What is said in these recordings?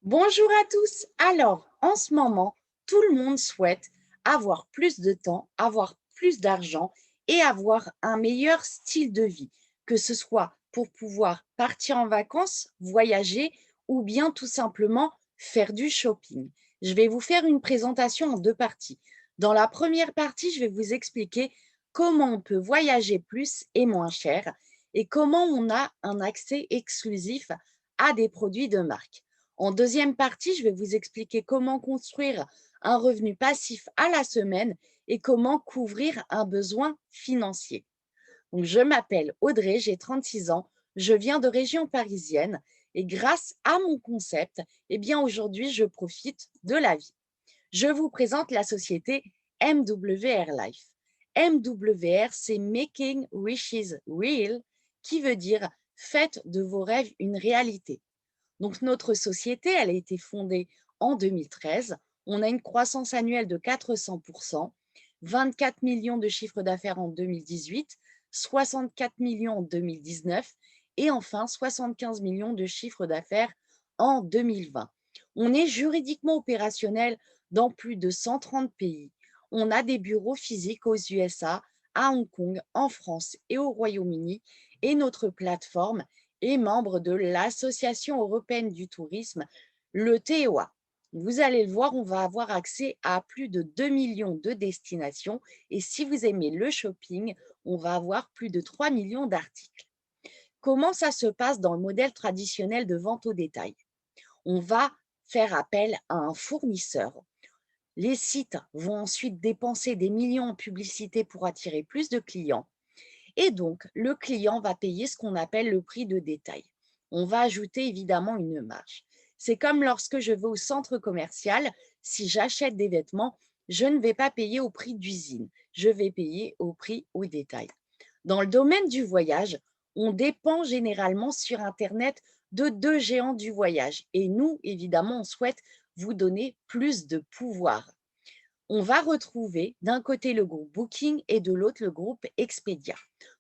Bonjour à tous. Alors, en ce moment, tout le monde souhaite avoir plus de temps, avoir plus d'argent et avoir un meilleur style de vie, que ce soit pour pouvoir partir en vacances, voyager ou bien tout simplement faire du shopping. Je vais vous faire une présentation en deux parties. Dans la première partie, je vais vous expliquer comment on peut voyager plus et moins cher et comment on a un accès exclusif à des produits de marque. En deuxième partie, je vais vous expliquer comment construire un revenu passif à la semaine et comment couvrir un besoin financier. Donc, je m'appelle Audrey, j'ai 36 ans, je viens de région parisienne et grâce à mon concept, eh bien aujourd'hui, je profite de la vie. Je vous présente la société MWR Life. MWR, c'est Making Wishes Real, qui veut dire faites de vos rêves une réalité. Donc, notre société, elle a été fondée en 2013. On a une croissance annuelle de 400%, 24 millions de chiffre d'affaires en 2018, 64 millions en 2019 et enfin 75 millions de chiffre d'affaires en 2020. On est juridiquement opérationnel dans plus de 130 pays. On a des bureaux physiques aux USA, à Hong Kong, en France et au Royaume-Uni. Et notre plateforme et membre de l'Association européenne du tourisme, le TEOA. Vous allez le voir, on va avoir accès à plus de 2 millions de destinations et si vous aimez le shopping, on va avoir plus de 3 millions d'articles. Comment ça se passe dans le modèle traditionnel de vente au détail? On va faire appel à un fournisseur. Les sites vont ensuite dépenser des millions en publicité pour attirer plus de clients. Et donc, le client va payer ce qu'on appelle le prix de détail. On va ajouter évidemment une marge. C'est comme lorsque je vais au centre commercial, si j'achète des vêtements, je ne vais pas payer au prix d'usine, je vais payer au prix au détail. Dans le domaine du voyage, on dépend généralement sur Internet de deux géants du voyage. Et nous, évidemment, on souhaite vous donner plus de pouvoir. On va retrouver d'un côté le groupe Booking et de l'autre le groupe Expedia.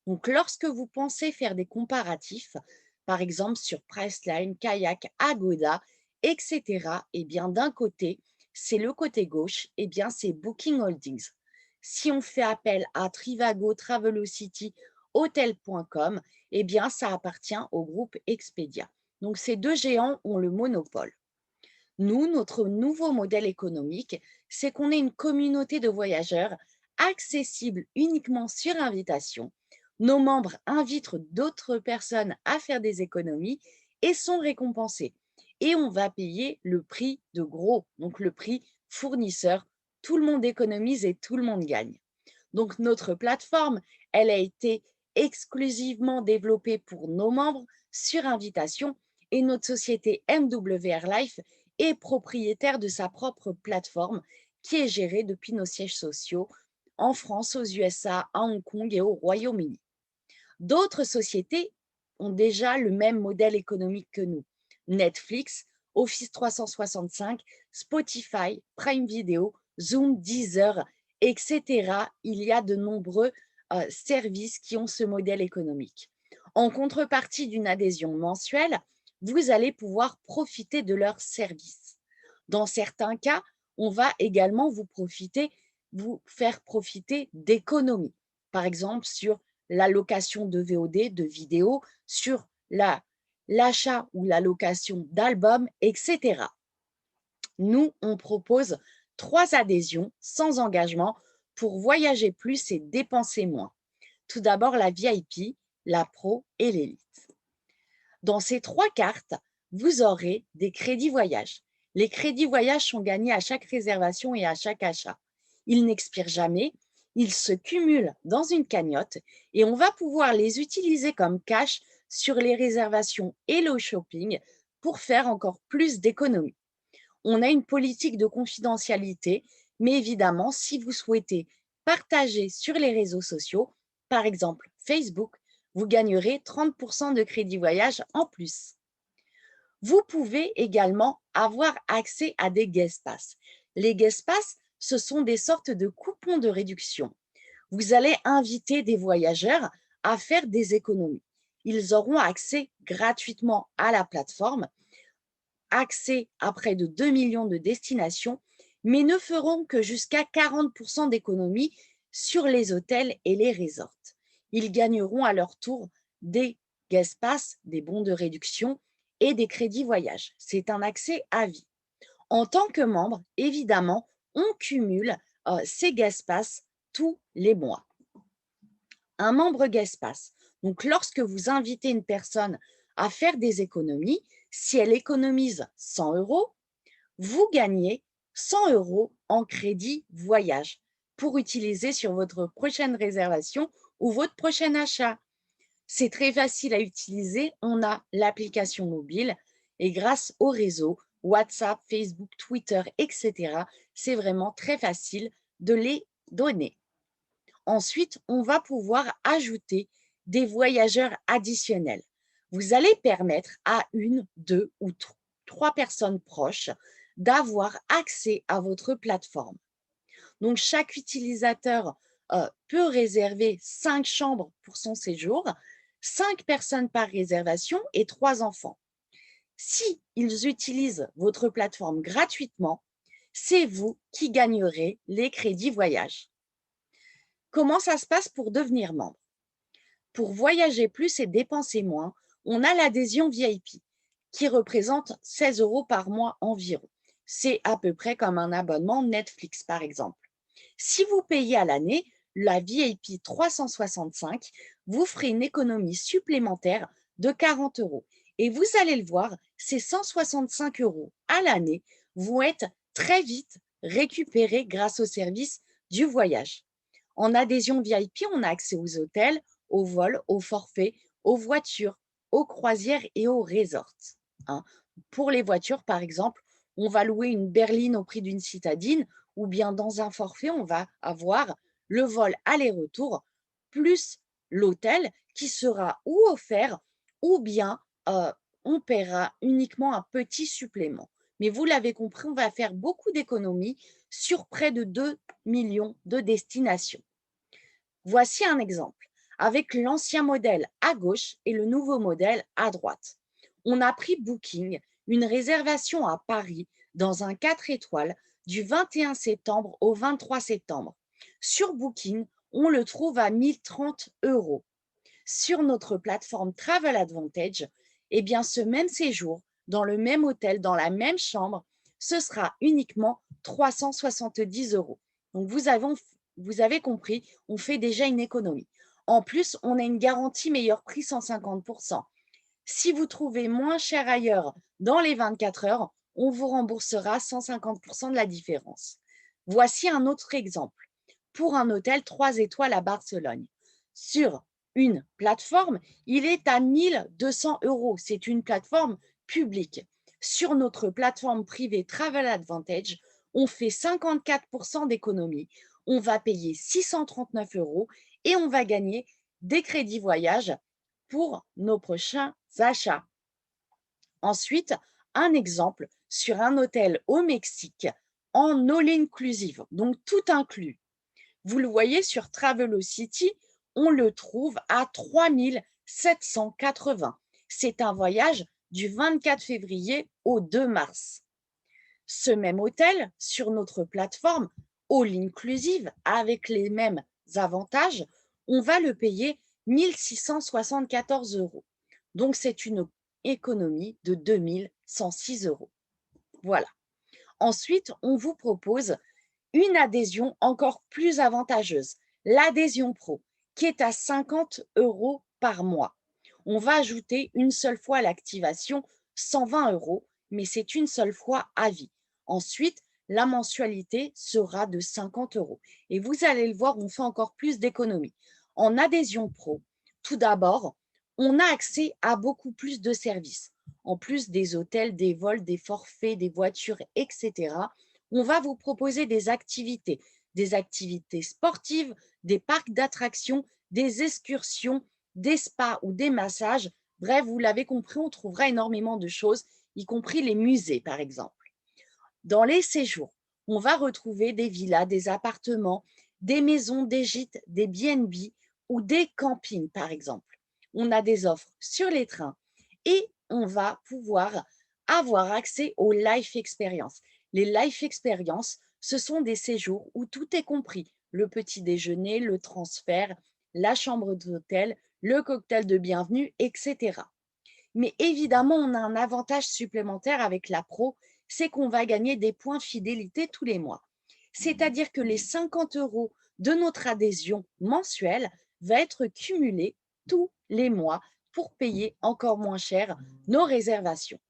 Donc, lorsque vous pensez faire des comparatifs, par exemple sur Priceline, Kayak, Agoda, etc., eh bien, d'un côté, c'est le côté gauche, eh bien, c'est Booking Holdings. Si on fait appel à Trivago, Travelocity, Hotel.com, eh bien, ça appartient au groupe Expedia. Donc, ces deux géants ont le monopole. Nous, notre nouveau modèle économique, c'est qu'on est une communauté de voyageurs accessible uniquement sur invitation. Nos membres invitent d'autres personnes à faire des économies et sont récompensés. Et on va payer le prix de gros, donc le prix fournisseur. Tout le monde économise et tout le monde gagne. Donc notre plateforme, elle a été exclusivement développée pour nos membres sur invitation et notre société MWR Life est propriétaire de sa propre plateforme qui est gérée depuis nos sièges sociaux en France, aux USA, à Hong Kong et au Royaume-Uni. D'autres sociétés ont déjà le même modèle économique que nous. Netflix, Office 365, Spotify, Prime Video, Zoom, Deezer, etc. Il y a de nombreux services qui ont ce modèle économique. En contrepartie d'une adhésion mensuelle, vous allez pouvoir profiter de leurs services. Dans certains cas, on va également vous faire profiter d'économies. Par exemple, sur la location de VOD, de vidéos, sur l'achat ou la location d'albums, etc. Nous, on propose 3 adhésions sans engagement pour voyager plus et dépenser moins. Tout d'abord, la VIP, la Pro et l'Élite. Dans ces 3 cartes, vous aurez des crédits voyage. Les crédits voyage sont gagnés à chaque réservation et à chaque achat. Ils n'expirent jamais, ils se cumulent dans une cagnotte et on va pouvoir les utiliser comme cash sur les réservations et le shopping pour faire encore plus d'économies. On a une politique de confidentialité, mais évidemment, si vous souhaitez partager sur les réseaux sociaux, par exemple Facebook, vous gagnerez 30% de crédit voyage en plus. Vous pouvez également avoir accès à des guest pass. Les guest pass, ce sont des sortes de coupons de réduction. Vous allez inviter des voyageurs à faire des économies. Ils auront accès gratuitement à la plateforme accès à près de 2 millions de destinations, mais ne feront que jusqu'à 40% d'économies sur les hôtels et les resorts. Ils gagneront à leur tour des guest pass, des bons de réduction et des crédits voyage. C'est un accès à vie. En tant que membre, évidemment, on cumule ces guest pass tous les mois. Un membre guest pass. Donc, lorsque vous invitez une personne à faire des économies, si elle économise 100 euros, vous gagnez 100 euros en crédit voyage pour utiliser sur votre prochaine réservation ou votre prochain achat. C'est très facile à utiliser. On a l'application mobile et grâce au réseau WhatsApp, Facebook, Twitter, etc., c'est vraiment très facile de les donner. Ensuite, on va pouvoir ajouter des voyageurs additionnels. Vous allez permettre à une, deux ou trois personnes proches d'avoir accès à votre plateforme. Donc, chaque utilisateur peut réserver 5 chambres pour son séjour, 5 personnes par réservation et 3 enfants. Si ils utilisent votre plateforme gratuitement, c'est vous qui gagnerez les crédits voyage. Comment ça se passe pour devenir membre? Pour voyager plus et dépenser moins, on a l'adhésion VIP qui représente 16 euros par mois environ. C'est à peu près comme un abonnement Netflix, par exemple. Si vous payez à l'année, la VIP 365 vous ferez une économie supplémentaire de 40 euros. Et vous allez le voir, ces 165 euros à l'année vont être très vite récupérés grâce au service du voyage. En adhésion VIP, on a accès aux hôtels, aux vols, aux forfaits, aux voitures, aux croisières et aux resorts. Hein. Pour les voitures, par exemple, on va louer une berline au prix d'une citadine ou bien dans un forfait, on va avoir le vol aller-retour plus l'hôtel qui sera ou offert ou bien on paiera uniquement un petit supplément. Mais vous l'avez compris, on va faire beaucoup d'économies sur près de 2 millions de destinations. Voici un exemple avec l'ancien modèle à gauche et le nouveau modèle à droite. On a pris Booking, une réservation à Paris dans un 4 étoiles du 21 septembre au 23 septembre. Sur Booking, on le trouve à 1030 euros. Sur notre plateforme Travel Advantage, eh bien, ce même séjour, dans le même hôtel, dans la même chambre, ce sera uniquement 370 euros. Donc, vous avez compris, on fait déjà une économie. En plus, on a une garantie meilleur prix 150%. Si vous trouvez moins cher ailleurs dans les 24 heures, on vous remboursera 150% de la différence. Voici un autre exemple. Pour un hôtel 3 étoiles à Barcelone, sur une plateforme, il est à 1200 euros. C'est une plateforme publique. Sur notre plateforme privée Travel Advantage, on fait 54% d'économie. On va payer 639 euros et on va gagner des crédits voyage pour nos prochains achats. Ensuite, un exemple sur un hôtel au Mexique en all inclusive, donc tout inclus. Vous le voyez sur Travelocity, on le trouve à 3 780. C'est un voyage du 24 février au 2 mars. Ce même hôtel, sur notre plateforme All Inclusive, avec les mêmes avantages, on va le payer 1674 euros. Donc, c'est une économie de 2106 euros. Voilà. Ensuite, on vous propose une adhésion encore plus avantageuse, l'adhésion pro, qui est à 50 euros par mois. On va ajouter une seule fois à l'activation 120 euros, mais c'est une seule fois à vie. Ensuite, la mensualité sera de 50 euros. Et vous allez le voir, on fait encore plus d'économies. En adhésion pro, tout d'abord, on a accès à beaucoup plus de services. En plus des hôtels, des vols, des forfaits, des voitures, etc., on va vous proposer des activités sportives, des parcs d'attractions, des excursions, des spas ou des massages. Bref, vous l'avez compris, on trouvera énormément de choses, y compris les musées, par exemple. Dans les séjours, on va retrouver des villas, des appartements, des maisons, des gîtes, des B&B ou des campings, par exemple. On a des offres sur les trains et on va pouvoir Avoir accès aux life experience. Les life experience, ce sont des séjours où tout est compris. Le petit déjeuner, le transfert, la chambre d'hôtel, le cocktail de bienvenue, etc. Mais évidemment, on a un avantage supplémentaire avec la pro, c'est qu'on va gagner des points fidélité tous les mois. C'est-à-dire que les 50 euros de notre adhésion mensuelle va être cumulés tous les mois pour payer encore moins cher nos réservations.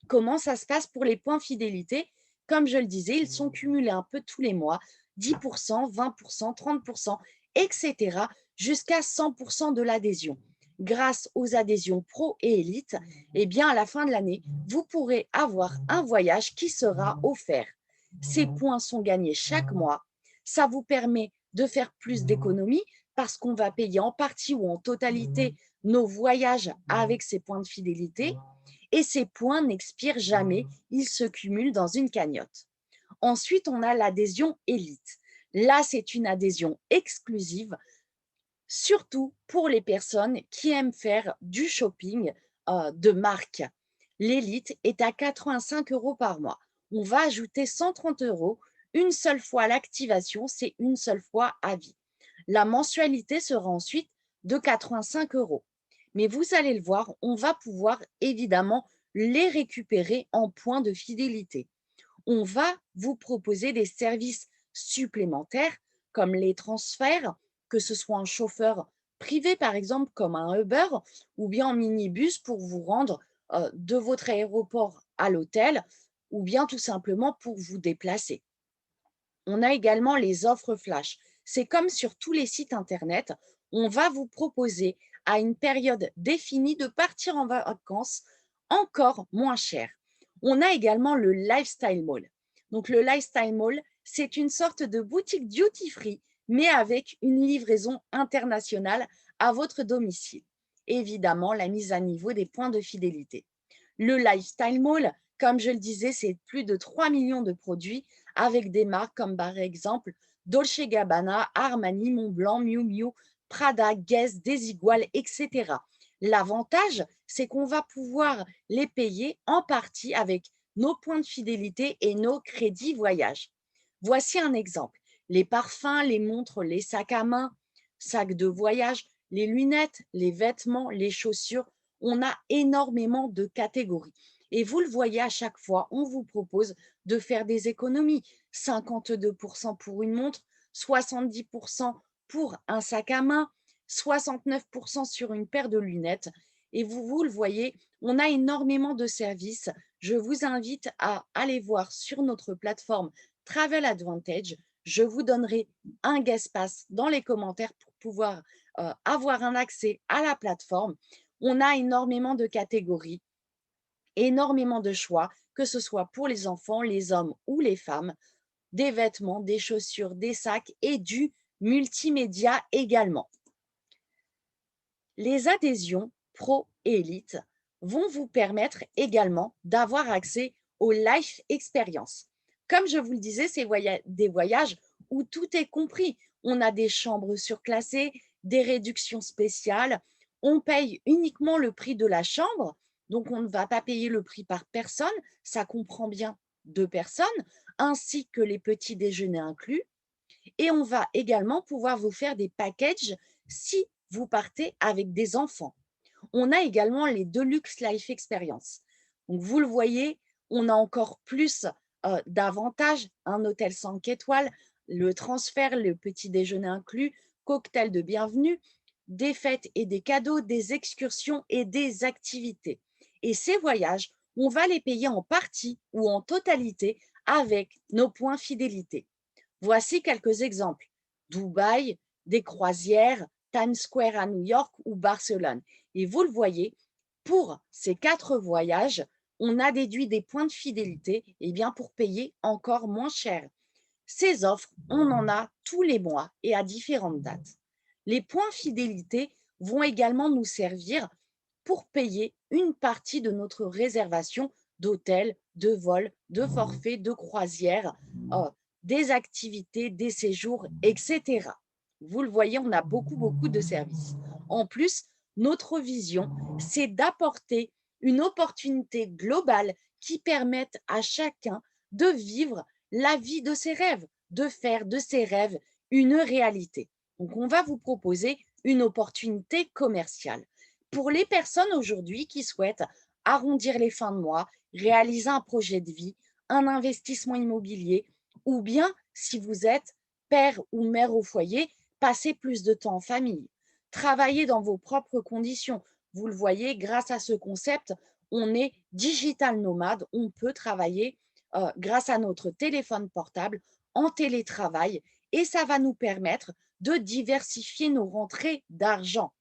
Comment ça se passe pour les points fidélité? Comme je le disais, ils sont cumulés un peu tous les mois, 10%, 20%, 30%, etc., jusqu'à 100% de l'adhésion. Grâce aux adhésions pro et élite, eh bien, à la fin de l'année, vous pourrez avoir un voyage qui sera offert. Ces points sont gagnés chaque mois. Ça vous permet de faire plus d'économies parce qu'on va payer en partie ou en totalité nos voyages avec ces points de fidélité et ces points n'expirent jamais, ils se cumulent dans une cagnotte. Ensuite, on a l'adhésion élite. Là, c'est une adhésion exclusive, surtout pour les personnes qui aiment faire du shopping de marque. L'élite est à 85 euros par mois. On va ajouter 130 euros une seule fois l'activation, c'est une seule fois à vie. La mensualité sera ensuite de 85 euros. Mais vous allez le voir, on va pouvoir évidemment les récupérer en points de fidélité. On va vous proposer des services supplémentaires comme les transferts, que ce soit un chauffeur privé par exemple comme un Uber ou bien en minibus pour vous rendre de votre aéroport à l'hôtel ou bien tout simplement pour vous déplacer. On a également les offres flash. C'est comme sur tous les sites internet, on va vous proposer à une période définie de partir en vacances encore moins cher. On a également le Lifestyle Mall. Donc le Lifestyle Mall, c'est une sorte de boutique duty free, mais avec une livraison internationale à votre domicile. Évidemment, la mise à niveau des points de fidélité. Le Lifestyle Mall, comme je le disais, c'est plus de 3 millions de produits avec des marques comme par exemple Dolce Gabbana, Armani, Montblanc, Miu Miu, Prada, Guess, Desigual, etc. L'avantage, c'est qu'on va pouvoir les payer en partie avec nos points de fidélité et nos crédits voyage. Voici un exemple. Les parfums, les montres, les sacs à main, sacs de voyage, les lunettes, les vêtements, les chaussures, on a énormément de catégories. Et vous le voyez à chaque fois, on vous propose de faire des économies. 52% pour une montre, 70% pour un sac à main, 69% sur une paire de lunettes. Et vous le voyez, on a énormément de services. Je vous invite à aller voir sur notre plateforme Travel Advantage. Je vous donnerai un guest pass dans les commentaires pour pouvoir avoir un accès à la plateforme. On a énormément de catégories, énormément de choix, que ce soit pour les enfants, les hommes ou les femmes, des vêtements, des chaussures, des sacs et du multimédia également. Les adhésions pro et élite vont vous permettre également d'avoir accès aux life experience. Comme je vous le disais, c'est des voyages où tout est compris. On a des chambres surclassées, des réductions spéciales. On paye uniquement le prix de la chambre, donc on ne va pas payer le prix par personne. Ça comprend bien 2 personnes, ainsi que les petits déjeuners inclus. Et on va également pouvoir vous faire des packages si vous partez avec des enfants. On a également les Deluxe Life Experience. Donc, vous le voyez, on a encore plus d'avantages. Un hôtel 5 étoiles, le transfert, le petit déjeuner inclus, cocktail de bienvenue, des fêtes et des cadeaux, des excursions et des activités. Et ces voyages, on va les payer en partie ou en totalité avec nos points fidélité. Voici quelques exemples. Dubaï, des croisières, Times Square à New York ou Barcelone. Et vous le voyez, pour ces 4 voyages, on a déduit des points de fidélité bien, pour payer encore moins cher. Ces offres, on en a tous les mois et à différentes dates. Les points fidélité vont également nous servir pour payer une partie de notre réservation d'hôtel, de vol, de forfait, de croisière, des activités, des séjours, etc. Vous le voyez, on a beaucoup de services. En plus, notre vision, c'est d'apporter une opportunité globale qui permette à chacun de vivre la vie de ses rêves, de faire de ses rêves une réalité. Donc, on va vous proposer une opportunité commerciale. Pour les personnes aujourd'hui qui souhaitent arrondir les fins de mois, réaliser un projet de vie, un investissement immobilier, ou bien si vous êtes père ou mère au foyer, passer plus de temps en famille, travailler dans vos propres conditions. Vous le voyez, grâce à ce concept, on est digital nomade, on peut travailler grâce à notre téléphone portable en télétravail et ça va nous permettre de diversifier nos rentrées d'argent.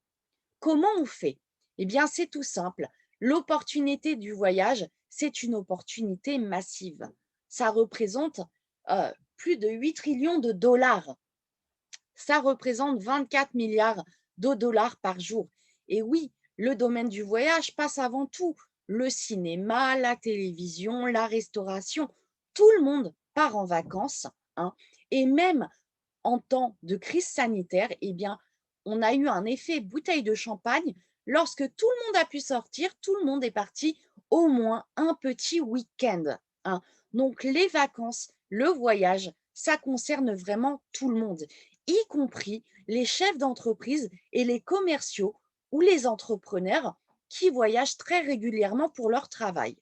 Comment on fait? Eh bien, c'est tout simple. L'opportunité du voyage, c'est une opportunité massive. Ça représente plus de 8 trillions de dollars. Ça représente 24 milliards de dollars par jour. Et oui, le domaine du voyage passe avant tout. Le cinéma, la télévision, la restauration, tout le monde part en vacances, hein. Et même en temps de crise sanitaire, eh bien, on a eu un effet bouteille de champagne. Lorsque tout le monde a pu sortir, tout le monde est parti au moins un petit week-end, hein. Donc, les vacances, le voyage, ça concerne vraiment tout le monde, y compris les chefs d'entreprise et les commerciaux ou les entrepreneurs qui voyagent très régulièrement pour leur travail.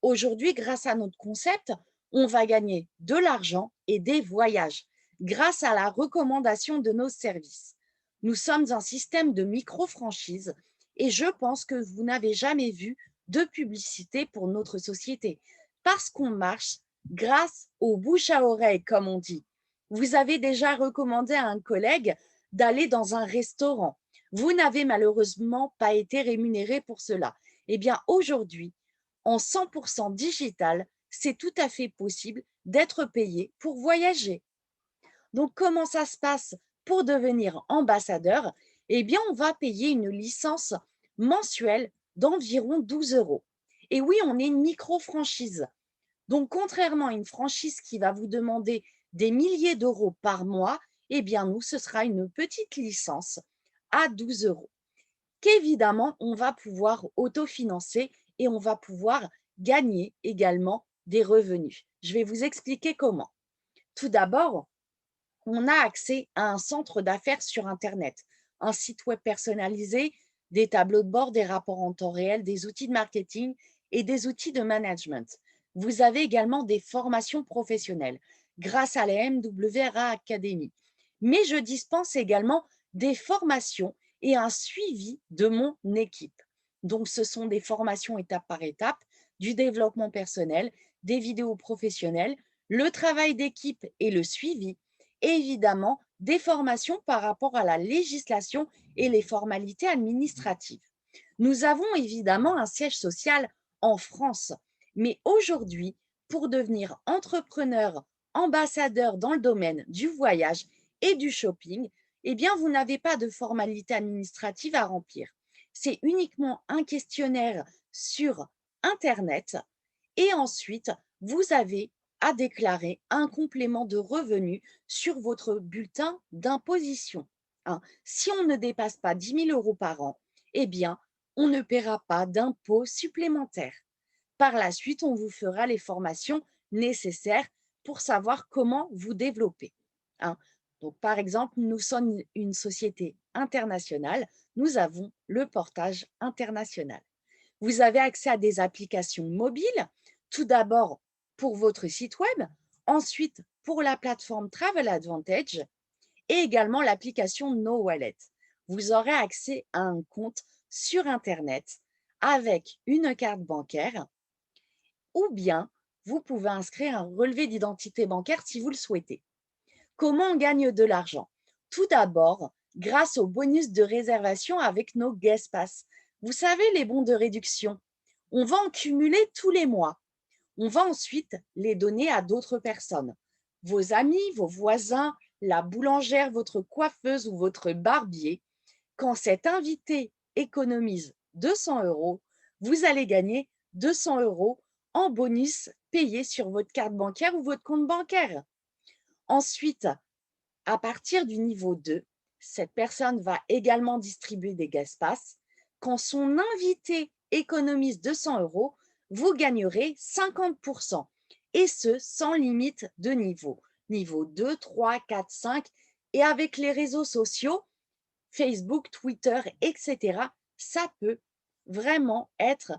Aujourd'hui, grâce à notre concept, on va gagner de l'argent et des voyages grâce à la recommandation de nos services. Nous sommes un système de micro-franchise et je pense que vous n'avez jamais vu de publicité pour notre société parce qu'on marche grâce au bouche à oreille, comme on dit. Vous avez déjà recommandé à un collègue d'aller dans un restaurant. Vous n'avez malheureusement pas été rémunéré pour cela. Eh bien, aujourd'hui, en 100% digital, c'est tout à fait possible d'être payé pour voyager. Donc, comment ça se passe pour devenir ambassadeur? Eh bien, on va payer une licence mensuelle d'environ 12 euros. Et oui, on est une micro-franchise. Donc, contrairement à une franchise qui va vous demander des milliers d'euros par mois, eh bien, nous, ce sera une petite licence à 12 euros qu'évidemment, on va pouvoir autofinancer et on va pouvoir gagner également des revenus. Je vais vous expliquer comment. Tout d'abord, on a accès à un centre d'affaires sur Internet, un site web personnalisé, des tableaux de bord, des rapports en temps réel, des outils de marketing et des outils de management. Vous avez également des formations professionnelles grâce à la MWRA Academy. Mais je dispense également des formations et un suivi de mon équipe. Donc, ce sont des formations étape par étape, du développement personnel, des vidéos professionnelles, le travail d'équipe et le suivi, et évidemment des formations par rapport à la législation et les formalités administratives. Nous avons évidemment un siège social en France, mais aujourd'hui, pour devenir entrepreneur, ambassadeur dans le domaine du voyage et du shopping, eh bien, vous n'avez pas de formalité administrative à remplir. C'est uniquement un questionnaire sur Internet et ensuite, vous avez à déclarer un complément de revenu sur votre bulletin d'imposition, hein. Si on ne dépasse pas 10 000 euros par an, eh bien, on ne paiera pas d'impôts supplémentaires. Par la suite, on vous fera les formations nécessaires pour savoir comment vous développer, hein. Donc, par exemple, nous sommes une société internationale, nous avons le portage international. Vous avez accès à des applications mobiles, tout d'abord pour votre site web, ensuite pour la plateforme Travel Advantage et également l'application No Wallet. Vous aurez accès à un compte sur Internet avec une carte bancaire ou bien vous pouvez inscrire un relevé d'identité bancaire si vous le souhaitez. Comment on gagne de l'argent? Tout d'abord, grâce au bonus de réservation avec nos Guest Pass. Vous savez, les bons de réduction, on va en cumuler tous les mois. On va ensuite les donner à d'autres personnes. Vos amis, vos voisins, la boulangère, votre coiffeuse ou votre barbier. Quand cet invité économise 200 euros, vous allez gagner 200 euros en bonus payés sur votre carte bancaire ou votre compte bancaire. Ensuite, à partir du niveau 2, cette personne va également distribuer des guest pass. Quand son invité économise 200 euros, vous gagnerez 50%. Et ce, sans limite de niveau. Niveau 2, 3, 4, 5. Et avec les réseaux sociaux, Facebook, Twitter, etc., ça peut vraiment être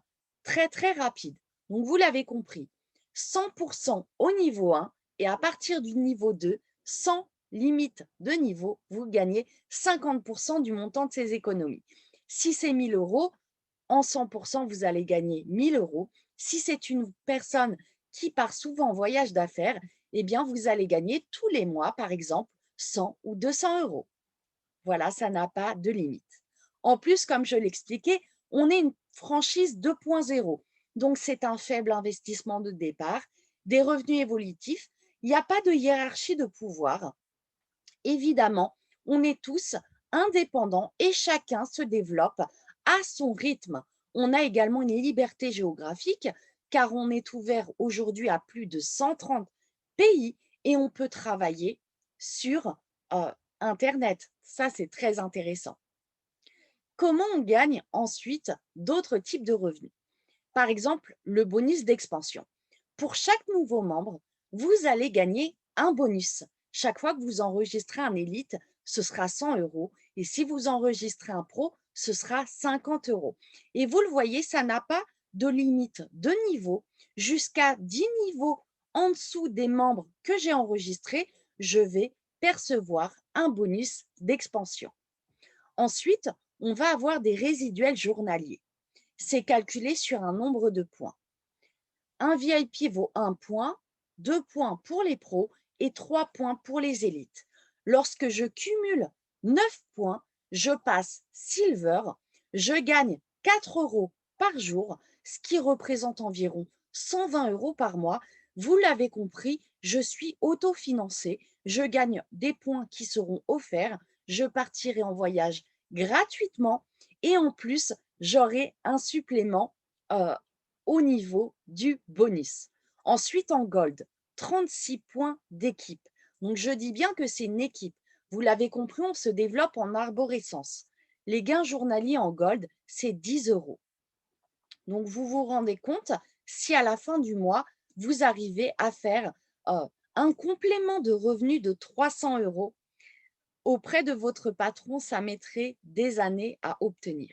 très, très rapide. Donc, vous l'avez compris, 100% au niveau 1 et à partir du niveau 2, sans limite de niveau, vous gagnez 50% du montant de ces économies. Si c'est 1 000 euros, en 100%, vous allez gagner 1 000 euros. Si c'est une personne qui part souvent en voyage d'affaires, eh bien, vous allez gagner tous les mois, par exemple, 100 ou 200 euros. Voilà, ça n'a pas de limite. En plus, comme je l'expliquais, on est une franchise 2.0. Donc, c'est un faible investissement de départ, des revenus évolutifs. Il n'y a pas de hiérarchie de pouvoir. Évidemment, on est tous indépendants et chacun se développe à son rythme. On a également une liberté géographique car on est ouvert aujourd'hui à plus de 130 pays et on peut travailler sur Internet. Ça, c'est très intéressant. Comment on gagne ensuite d'autres types de revenus? Par exemple, le bonus d'expansion. Pour chaque nouveau membre, vous allez gagner un bonus. Chaque fois que vous enregistrez un élite, ce sera 100 euros. Et si vous enregistrez un pro, ce sera 50 euros. Et vous le voyez, ça n'a pas de limite de niveau. Jusqu'à 10 niveaux en dessous des membres que j'ai enregistrés, je vais percevoir un bonus d'expansion. Ensuite, on va avoir des résiduels journaliers. C'est calculé sur un nombre de points. Un VIP vaut 1 point, 2 points pour les pros et 3 points pour les élites. Lorsque je cumule 9 points, je passe Silver, je gagne 4 euros par jour, ce qui représente environ 120 euros par mois. Vous l'avez compris, je suis autofinancé, je gagne des points qui seront offerts, je partirai en voyage gratuitement et en plus, j'aurai un supplément au niveau du bonus. Ensuite, en gold, 36 points d'équipe. Donc, je dis bien que c'est une équipe. Vous l'avez compris, on se développe en arborescence. Les gains journaliers en gold, c'est 10 euros. Donc, vous vous rendez compte, si à la fin du mois, vous arrivez à faire un complément de revenus de 300 euros auprès de votre patron, ça mettrait des années à obtenir.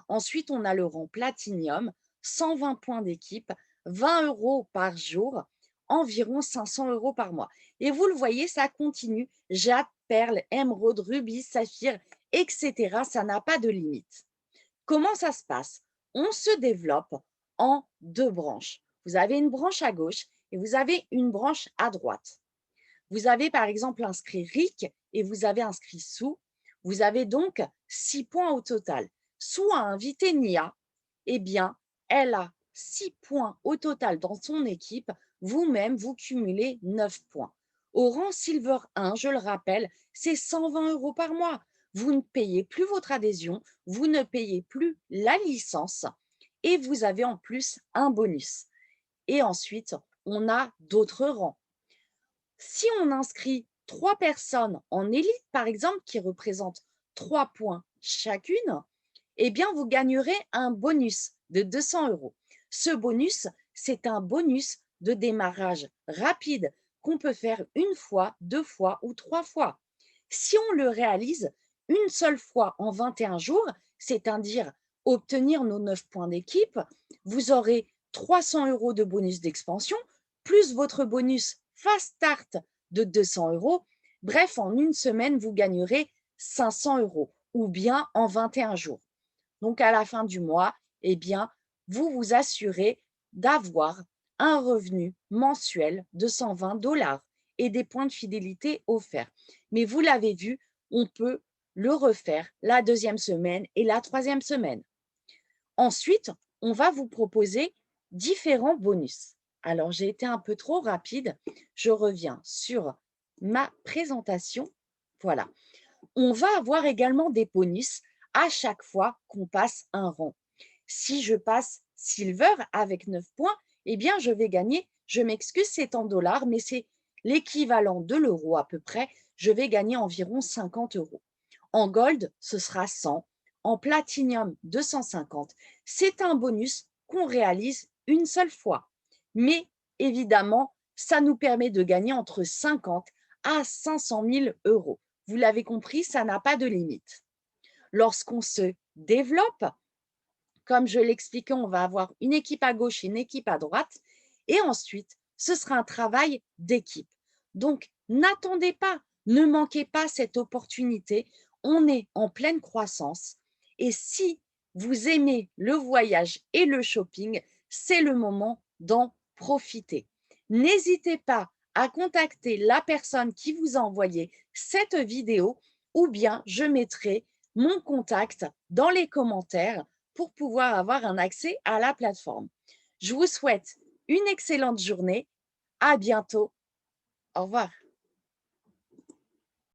Ensuite, on a le rang platinium, 120 points d'équipe, 20 euros par jour, environ 500 euros par mois. Et vous le voyez, ça continue. Jade, perle, émeraude, rubis, saphir, etc. Ça n'a pas de limite. Comment ça se passe? On se développe en deux branches. Vous avez une branche à gauche et vous avez une branche à droite. Vous avez par exemple inscrit Rick et vous avez inscrit Sue. Vous avez donc 6 points au total. Sue a invité Nia. Eh bien, elle a 6 points au total dans son équipe. Vous-même, vous cumulez 9 points. Au rang Silver 1, je le rappelle, c'est 120 euros par mois. Vous ne payez plus votre adhésion, vous ne payez plus la licence et vous avez en plus un bonus. Et ensuite, on a d'autres rangs. Si on inscrit 3 personnes en élite, par exemple, qui représentent 3 points chacune, eh bien, vous gagnerez un bonus de 200 euros. Ce bonus, c'est un bonus de démarrage rapide qu'on peut faire une fois, 2 fois ou 3 fois. Si on le réalise une seule fois en 21 jours, c'est-à-dire obtenir nos 9 points d'équipe, vous aurez 300 euros de bonus d'expansion, plus votre bonus Fast Start de 200 euros. Bref, en une semaine, vous gagnerez 500 euros ou bien en 21 jours. Donc, à la fin du mois, eh bien, vous vous assurez d'avoir un revenu mensuel de 120 $ et des points de fidélité offerts. Mais vous l'avez vu, on peut le refaire la deuxième semaine et la troisième semaine. Ensuite, on va vous proposer différents bonus. Alors, j'ai été un peu trop rapide. Je reviens sur ma présentation. Voilà. On va avoir également des bonus à chaque fois qu'on passe un rang. Si je passe Silver avec 9 points, eh bien, je vais gagner, je m'excuse, c'est en dollars, mais c'est l'équivalent de l'euro à peu près. Je vais gagner environ 50 euros. En gold, ce sera 100. en Platinum 250, c'est un bonus qu'on réalise une seule fois. Mais évidemment, ça nous permet de gagner entre 50 à 500 000 euros. Vous l'avez compris, ça n'a pas de limite. Lorsqu'on se développe, comme je l'expliquais, on va avoir une équipe à gauche et une équipe à droite. Et ensuite, ce sera un travail d'équipe. Donc, n'attendez pas, ne manquez pas cette opportunité. On est en pleine croissance. Et si vous aimez le voyage et le shopping, c'est le moment d'en profiter. N'hésitez pas à contacter la personne qui vous a envoyé cette vidéo ou bien je mettrai mon contact dans les commentaires pour pouvoir avoir un accès à la plateforme. Je vous souhaite une excellente journée. À bientôt. Au revoir.